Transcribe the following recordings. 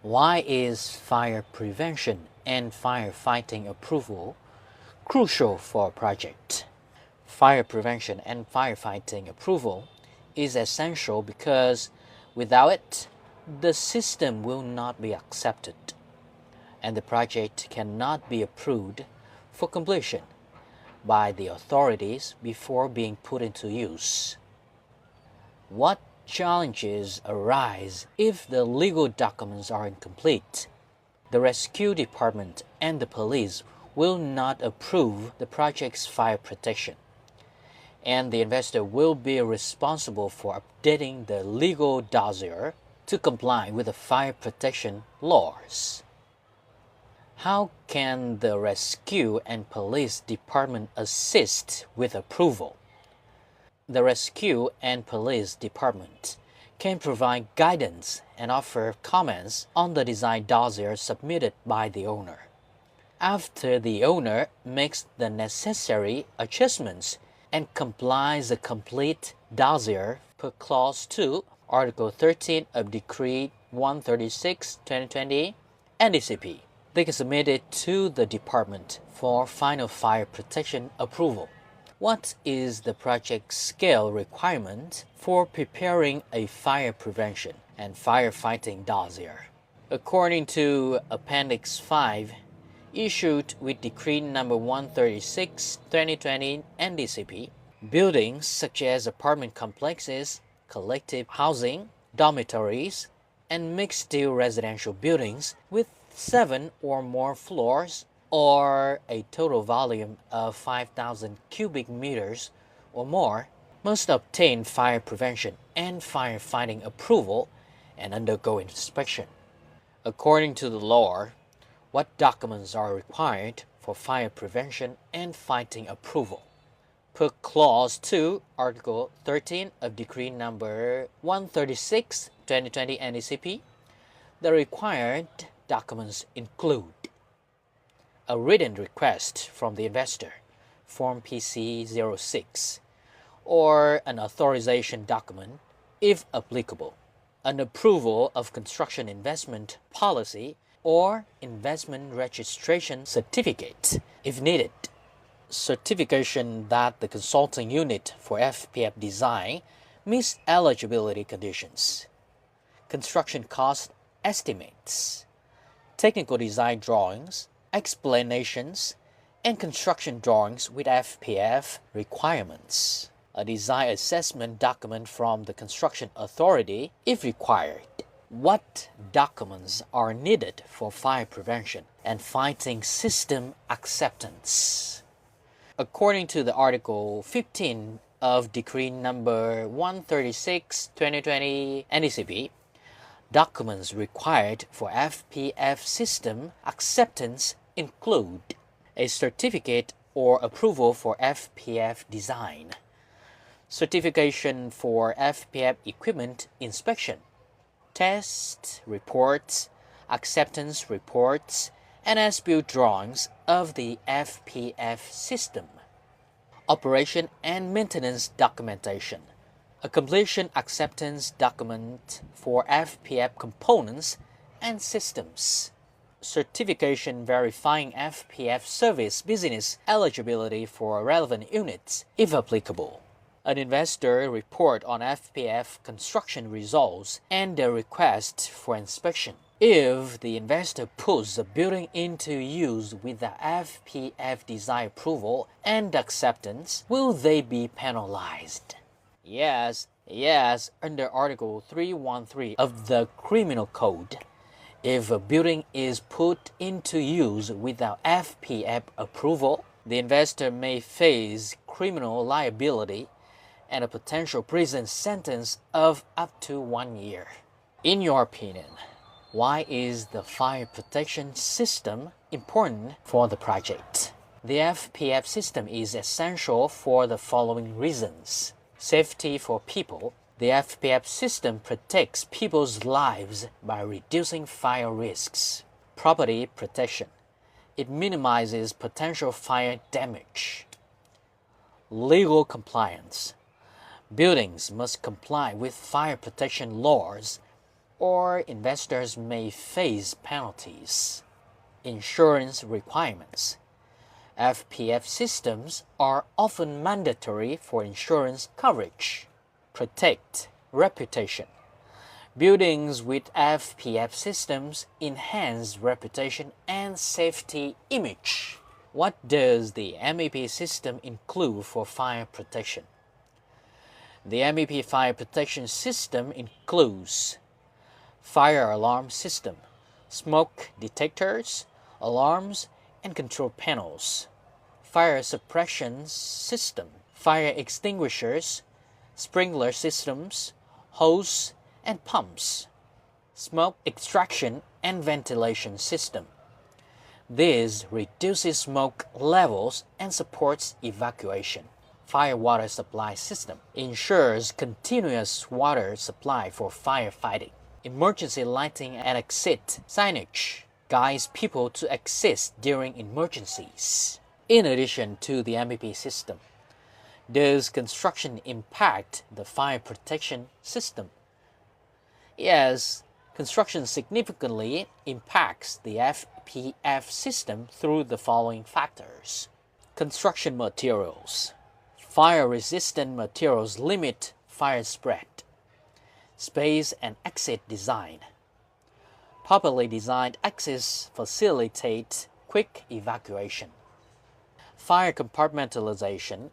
Why is fire prevention and firefighting approval crucial for a project? Fire prevention and firefighting approval is essential because without it, the system will not be accepted, and the project cannot be approved for completion by the authorities before being put into use. What challenges arise if the legal documents are incomplete? The rescue department and the police will not approve the project's fire protection, and the investor will be responsible for updating the legal dossier to comply with the fire protection laws. How can the rescue and police department assist with approval? The rescue and police department can provide guidance and offer comments on the design dossier submitted by the owner. After the owner makes the necessary adjustments and complies the complete dossier per Clause 2, Article 13 of Decree 136/2020 NDCP, they can submit it to the department for final fire protection approval. What is the project scale requirement for preparing a fire prevention and firefighting dossier? According to Appendix 5, issued with Decree number 136/2020 NDCP, buildings such as apartment complexes, collective housing, dormitories, and mixed-use residential buildings with 7 or more floors or a total volume of 5,000 cubic meters or more must obtain fire prevention and firefighting approval and undergo inspection. According to the law, what documents are required for fire prevention and fighting approval? Per Clause 2, Article 13 of Decree number 136/2020 NDCP, the required documents include a written request from the investor, Form PC-06, or an authorization document, if applicable, an approval of construction investment policy or investment registration certificate, if needed, certification that the consulting unit for FPF design meets eligibility conditions, construction cost estimates, technical design drawings, explanations, and construction drawings with FPF requirements, a design assessment document from the construction authority if required. What documents are needed for fire prevention and fighting system acceptance? According to the Article 15 of Decree number 136/2020 NDCP, documents required for FPF system acceptance include a certificate or approval for FPF design, certification for FPF equipment inspection, test reports, acceptance reports, and as-built drawings of the FPF system, operation and maintenance documentation, a completion acceptance document for FPF components and systems, certification verifying FPF service business eligibility for relevant units, if applicable, an investor report on FPF construction results and a request for inspection. If the investor puts the building into use without FPF design approval and acceptance, will they be penalized? Yes, under Article 313 of the Criminal Code. If a building is put into use without FPF approval, the investor may face criminal liability and a potential prison sentence of up to 1 year. In your opinion, why is the fire protection system important for the project? The FPF system is essential for the following reasons. Safety for people. The FPF system protects people's lives by reducing fire risks. Property protection. It minimizes potential fire damage. Legal compliance. Buildings must comply with fire protection laws or investors may face penalties. Insurance requirements. FPF systems are often mandatory for insurance coverage. Protect reputation. Buildings with FPF systems enhance reputation and safety image. What does the MEP system include for fire protection? The MEP fire protection system includes fire alarm system, smoke detectors, alarms, and control panels, fire suppression system, fire extinguishers, sprinkler systems, hose and pumps, smoke extraction and ventilation system. This reduces smoke levels and supports evacuation. Fire water supply system ensures continuous water supply for firefighting. Emergency lighting and exit signage guides people to exit during emergencies. In addition to the MEP system, does construction impact the fire protection system? Yes, construction significantly impacts the FPF system through the following factors. Construction materials. Fire-resistant materials limit fire spread. Space and exit design. Properly designed exits facilitate quick evacuation. Fire compartmentalization.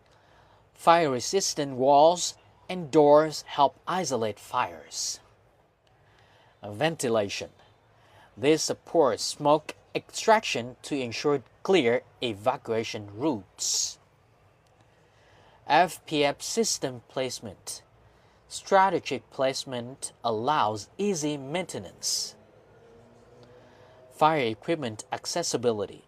Fire-resistant walls and doors help isolate fires. Ventilation. This supports smoke extraction to ensure clear evacuation routes. FPF system placement. Strategic placement allows easy maintenance. Fire equipment accessibility.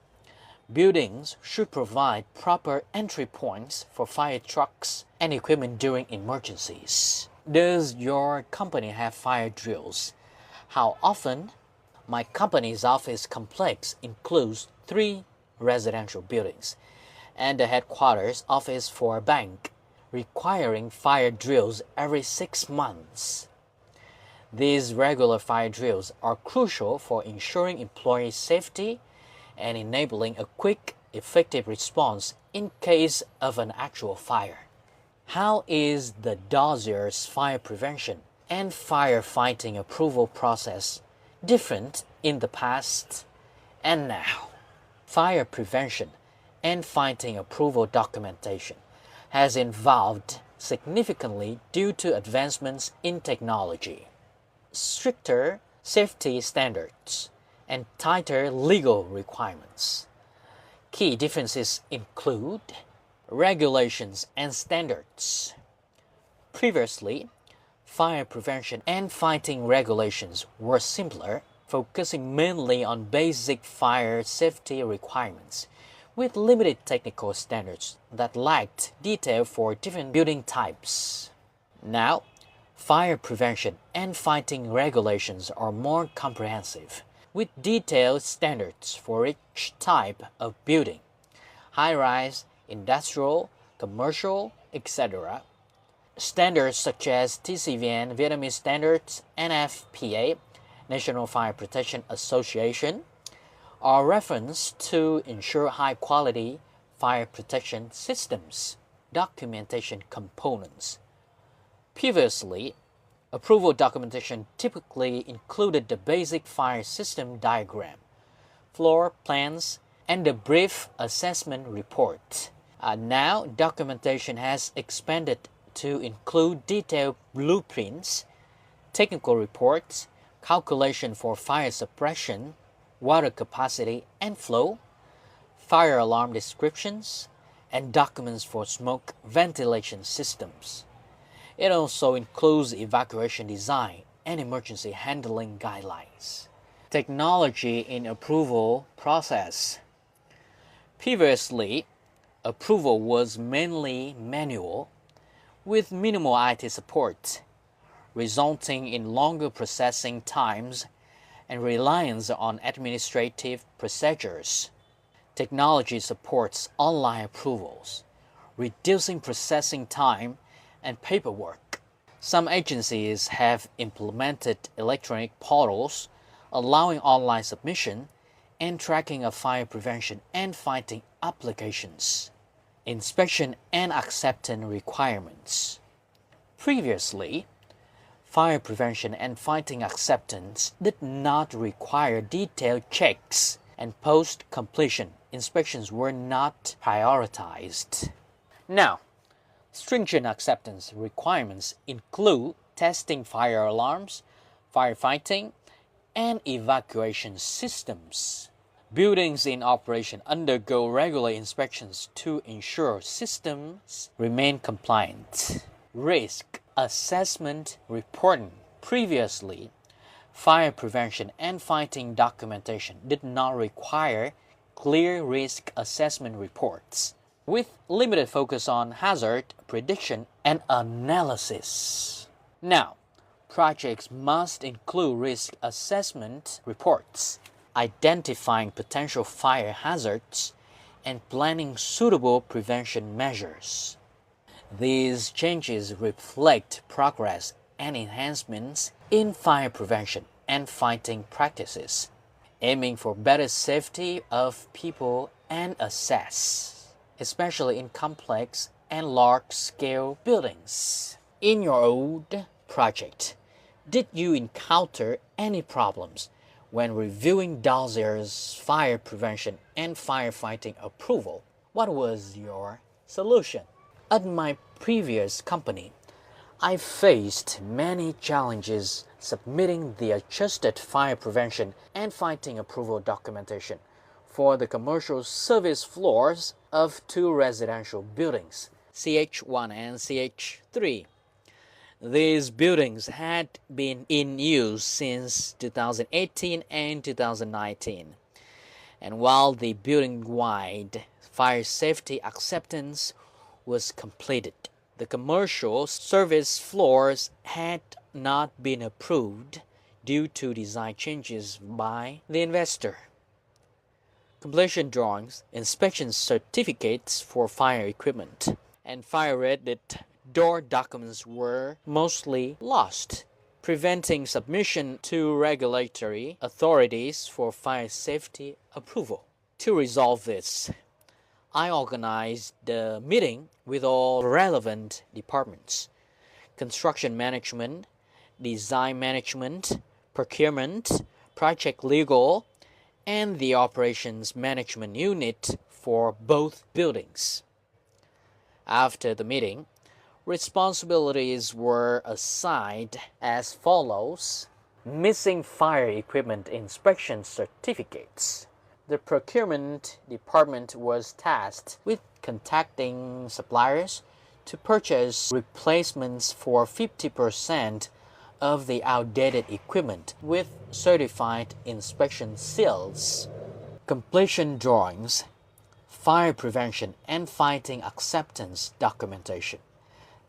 Buildings should provide proper entry points for fire trucks and equipment during emergencies. Does your company have fire drills? How often? My company's office complex includes 3 residential buildings and a headquarters office for a bank, requiring fire drills every 6 months. These regular fire drills are crucial for ensuring employee safety and enabling a quick, effective response in case of an actual fire. How is the dozzier's fire prevention and firefighting approval process different in the past and now? Fire prevention and fighting approval documentation has evolved significantly due to advancements in technology, stricter safety standards, and tighter legal requirements. Key differences include regulations and standards. Previously, fire prevention and fighting regulations were simpler, focusing mainly on basic fire safety requirements, with limited technical standards that lacked detail for different building types. Now, fire prevention and fighting regulations are more comprehensive, with detailed standards for each type of building, high-rise, industrial, commercial, etc. Standards such as TCVN, Vietnamese Standards, NFPA, National Fire Protection Association, are referenced to ensure high-quality fire protection systems. Documentation components. Previously, approval documentation typically included the basic fire system diagram, floor plans, and a brief assessment report. Now, documentation has expanded to include detailed blueprints, technical reports, calculation for fire suppression, water capacity and flow, fire alarm descriptions, and documents for smoke ventilation systems. It also includes evacuation design and emergency handling guidelines. Technology in approval process. Previously, approval was mainly manual, with minimal IT support, resulting in longer processing times and reliance on administrative procedures. Technology supports online approvals, reducing processing time and paperwork. Some agencies have implemented electronic portals allowing online submission and tracking of fire prevention and fighting applications, inspection and acceptance requirements. Previously, fire prevention and fighting acceptance did not require detailed checks, and post-completion inspections were not prioritized. Now, stringent acceptance requirements include testing fire alarms, firefighting, and evacuation systems. Buildings in operation undergo regular inspections to ensure systems remain compliant. Risk assessment reporting. Previously, fire prevention and fighting documentation did not require clear risk assessment reports, with limited focus on hazard prediction and analysis. Now, projects must include risk assessment reports, identifying potential fire hazards, and planning suitable prevention measures. These changes reflect progress and enhancements in fire prevention and fighting practices, aiming for better safety of people and assets, especially in complex and large-scale buildings. In your old project, did you encounter any problems when reviewing dossiers, fire prevention and firefighting approval? What was your solution? At my previous company, I faced many challenges submitting the adjusted fire prevention and fighting approval documentation for the commercial service floors of 2 residential buildings, CH1 and CH3. These buildings had been in use since 2018 and 2019. And while the building-wide fire safety acceptance was completed, the commercial service floors had not been approved due to design changes by the investor. Completion drawings, inspection certificates for fire equipment, and fire-rated door documents were mostly lost, preventing submission to regulatory authorities for fire safety approval. To resolve this, I organized a meeting with all relevant departments: construction management, design management, procurement, project legal, and the operations management unit for both buildings. After the meeting, responsibilities were assigned as follows: missing fire equipment inspection certificates. The procurement department was tasked with contacting suppliers to purchase replacements for 50% of the outdated equipment with certified inspection seals. Completion drawings, fire prevention and fighting acceptance documentation,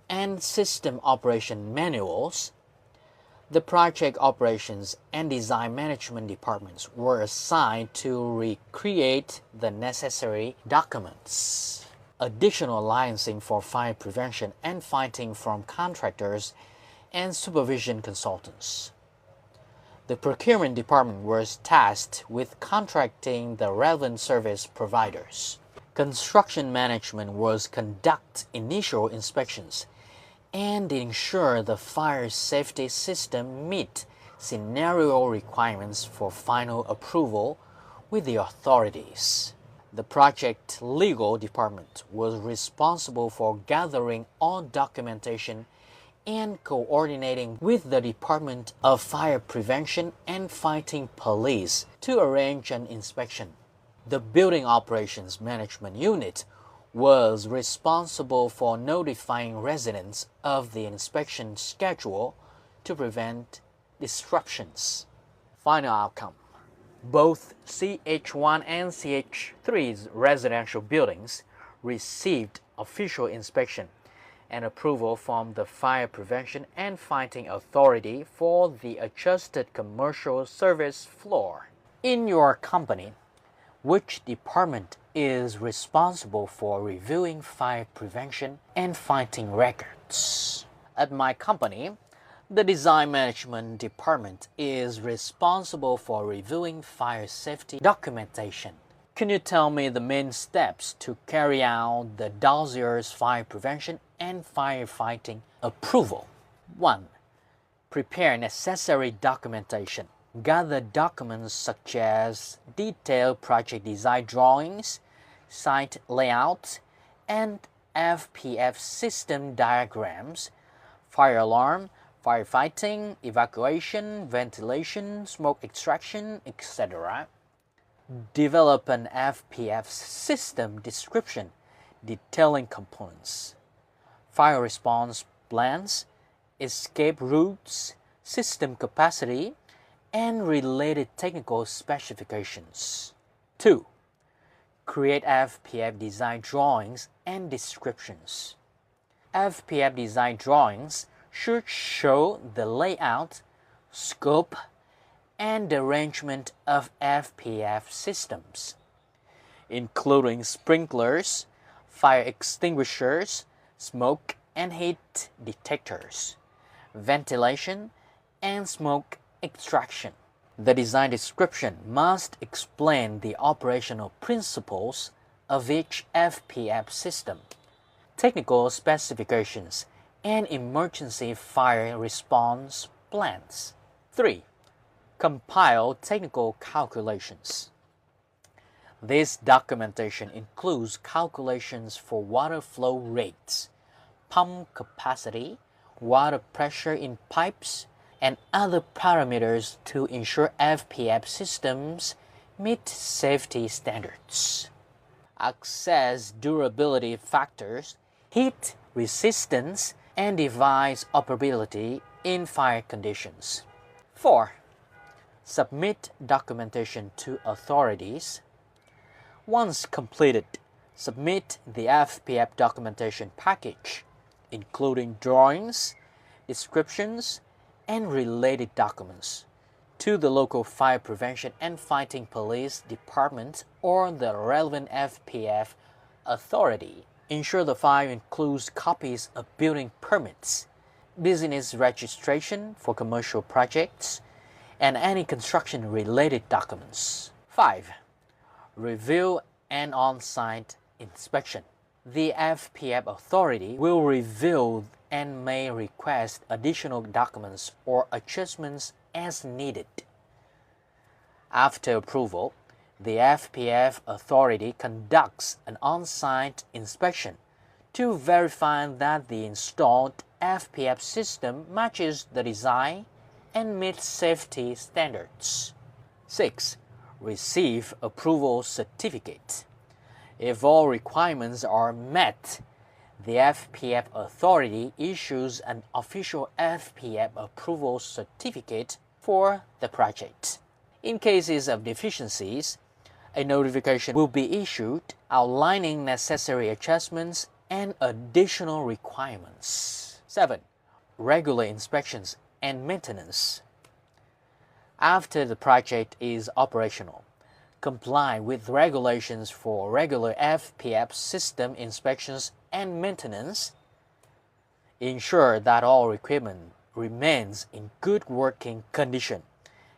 and system operation manuals. The project operations and design management departments were assigned to recreate the necessary documents. Additional licensing for fire prevention and fighting from contractors and supervision consultants. The procurement department was tasked with contracting the relevant service providers. Construction management was conduct initial inspections and ensure the fire safety system meet scenario requirements for final approval with the authorities. The project legal department was responsible for gathering all documentation and coordinating with the Department of Fire Prevention and Fighting Police to arrange an inspection. The Building Operations Management Unit was responsible for notifying residents of the inspection schedule to prevent disruptions. Final outcome: both CH1 and CH3's residential buildings received official inspection and approval from the Fire Prevention and Fighting Authority for the adjusted commercial service floor. In your company, which department is responsible for reviewing fire prevention and fighting records? At my company, the design management department is responsible for reviewing fire safety documentation. Can you tell me the main steps to carry out the dossier's fire prevention and firefighting approval? 1. Prepare necessary documentation. Gather documents such as detailed project design drawings, site layout, and FPF system diagrams, fire alarm, firefighting, evacuation, ventilation, smoke extraction, etc. Develop an FPF system description detailing components, fire response plans, escape routes, system capacity, and related technical specifications. 2. Create FPF design drawings and descriptions. FPF design drawings should show the layout, scope, and arrangement of FPF systems, including sprinklers, fire extinguishers, smoke and heat detectors, ventilation, and smoke extraction. The design description must explain the operational principles of each FPF system, technical specifications, and emergency fire response plans. 3. Compile technical calculations. This documentation includes calculations for water flow rates, pump capacity, water pressure in pipes, and other parameters to ensure FPF systems meet safety standards. Access durability factors, heat resistance, and device operability in fire conditions. 4. Submit documentation to authorities. Once completed, submit the FPF documentation package, including drawings, descriptions, and related documents, to the local fire prevention and fighting police department or the relevant FPF authority. Ensure the file includes copies of building permits, business registration for commercial projects, and any construction-related documents. 5. Review and on-site inspection. The FPF authority will review and may request additional documents or adjustments as needed. After approval, the FPF authority conducts an on-site inspection to verify that the installed FPF system matches the design and meets safety standards. 6. Receive approval certificate. If all requirements are met, the FPF authority issues an official FPF approval certificate for the project. In cases of deficiencies, a notification will be issued outlining necessary adjustments and additional requirements. 7. Regular inspections and maintenance. After the project is operational, comply with regulations for regular FPF system inspections and maintenance. Ensure that all equipment remains in good working condition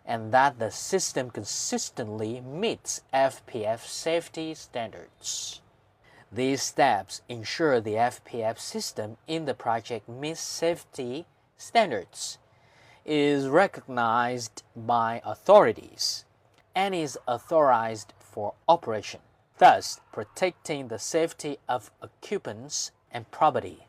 and that the system consistently meets FPF safety standards. These steps ensure the FPF system in the project meets safety standards, is recognized by authorities, and is authorized for operation, thus protecting the safety of occupants and property.